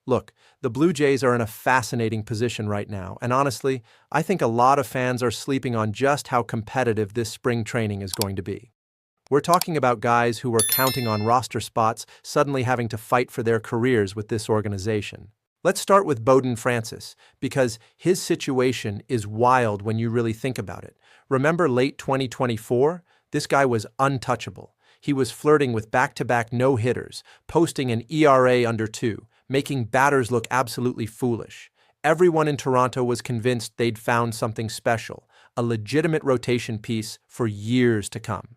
Look, the Blue Jays are in a fascinating position right now, and honestly, I think a lot of fans are sleeping on just how competitive this spring training is going to be. We're talking about guys who were counting on roster spots suddenly having to fight for their careers with this organization. Let's start with Bowden Francis, because his situation is wild when you really think about it. Remember late 2024? This guy was untouchable. He was flirting with back-to-back no-hitters, posting an ERA under 2, making batters look absolutely foolish. Everyone in Toronto was convinced they'd found something special, a legitimate rotation piece for years to come.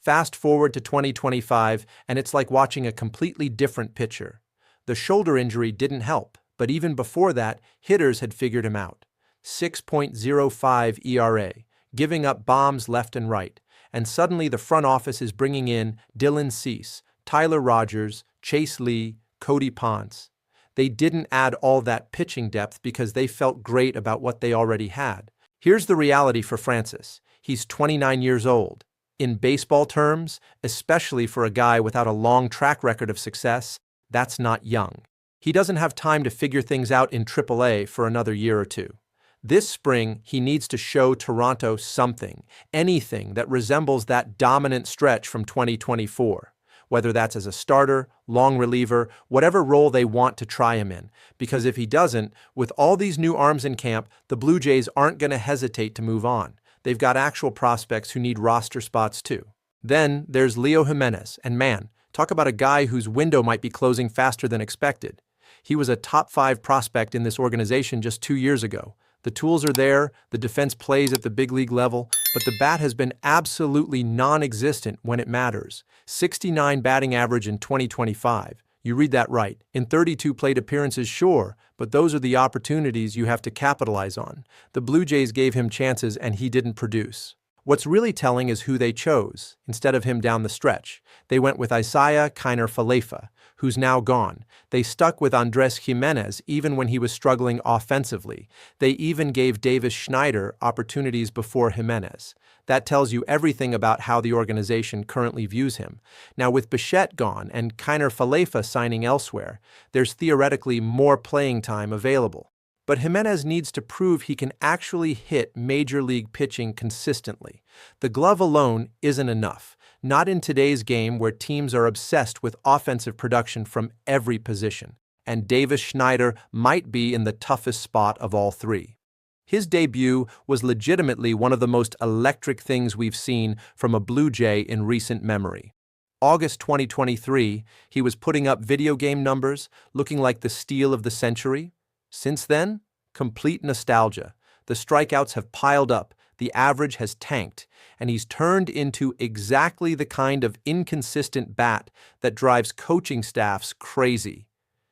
Fast forward to 2025, and it's like watching a completely different pitcher. The shoulder injury didn't help, but even before that, hitters had figured him out. 6.05 ERA, giving up bombs left and right, and suddenly the front office is bringing in Dylan Cease, Tyler Rogers, Chase Lee, Cody Ponce. They didn't add all that pitching depth because they felt great about what they already had. Here's the reality for Francis. He's 29 years old. In baseball terms, especially for a guy without a long track record of success, that's not young. He doesn't have time to figure things out in AAA for another year or two. This spring, he needs to show Toronto something, anything that resembles that dominant stretch from 2024, whether that's as a starter, long reliever, whatever role they want to try him in. Because if he doesn't, with all these new arms in camp, the Blue Jays aren't going to hesitate to move on. They've got actual prospects who need roster spots too. Then there's Leo Jiménez, and man, talk about a guy whose window might be closing faster than expected. He was a top 5 prospect in this organization just 2 years ago. The tools are there, the defense plays at the big league level, but the bat has been absolutely non-existent when it matters. 69 batting average in 2025. You read that right. In 32 plate appearances, sure, but those are the opportunities you have to capitalize on. The Blue Jays gave him chances and he didn't produce. What's really telling is who they chose, instead of him down the stretch. They went with Isiah Kiner-Falefa, who's now gone. They stuck with Andrés Jiménez even when he was struggling offensively. They even gave Schneider opportunities before Jiménez. That tells you everything about how the organization currently views him. Now with Bichette gone and Kiner-Falefa signing elsewhere, there's theoretically more playing time available. But Jiménez needs to prove he can actually hit major league pitching consistently. The glove alone isn't enough, not in today's game where teams are obsessed with offensive production from every position, and Schneider might be in the toughest spot of all three. His debut was legitimately one of the most electric things we've seen from a Blue Jay in recent memory. August 2023, he was putting up video game numbers, looking like the steal of the century. Since then, complete nostalgia. The strikeouts have piled up, the average has tanked, and he's turned into exactly the kind of inconsistent bat that drives coaching staffs crazy.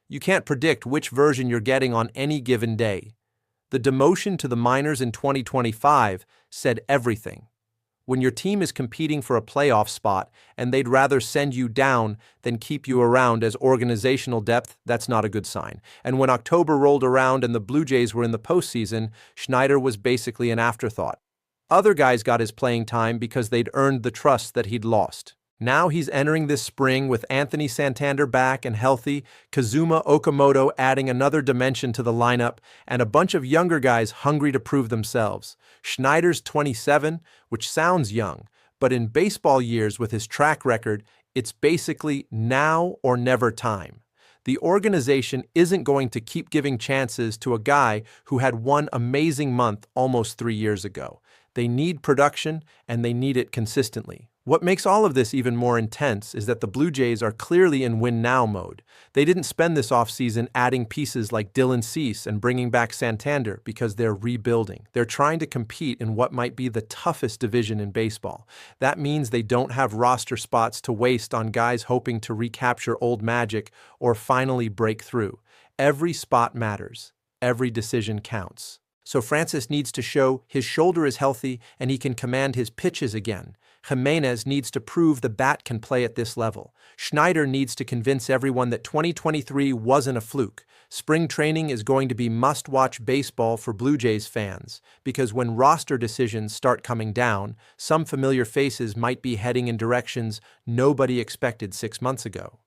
You can't predict which version you're getting on any given day. The demotion to the minors in 2025 said everything. When your team is competing for a playoff spot and they'd rather send you down than keep you around as organizational depth, that's not a good sign. And when October rolled around and the Blue Jays were in the postseason, Schneider was basically an afterthought. Other guys got his playing time because they'd earned the trust that he'd lost. Now he's entering this spring with Anthony Santander back and healthy, Kazuma Okamoto adding another dimension to the lineup, and a bunch of younger guys hungry to prove themselves. Schneider's 27, which sounds young, but in baseball years with his track record, it's basically now or never time. The organization isn't going to keep giving chances to a guy who had one amazing month almost 3 years ago. They need production, and they need it consistently. What makes all of this even more intense is that the Blue Jays are clearly in win-now mode. They didn't spend this offseason adding pieces like Dylan Cease and bringing back Santander because they're rebuilding. They're trying to compete in what might be the toughest division in baseball. That means they don't have roster spots to waste on guys hoping to recapture old magic or finally break through. Every spot matters. Every decision counts. So Francis needs to show his shoulder is healthy and he can command his pitches again. Jiménez needs to prove the bat can play at this level. Schneider needs to convince everyone that 2023 wasn't a fluke. Spring training is going to be must-watch baseball for Blue Jays fans, because when roster decisions start coming down, some familiar faces might be heading in directions nobody expected 6 months ago.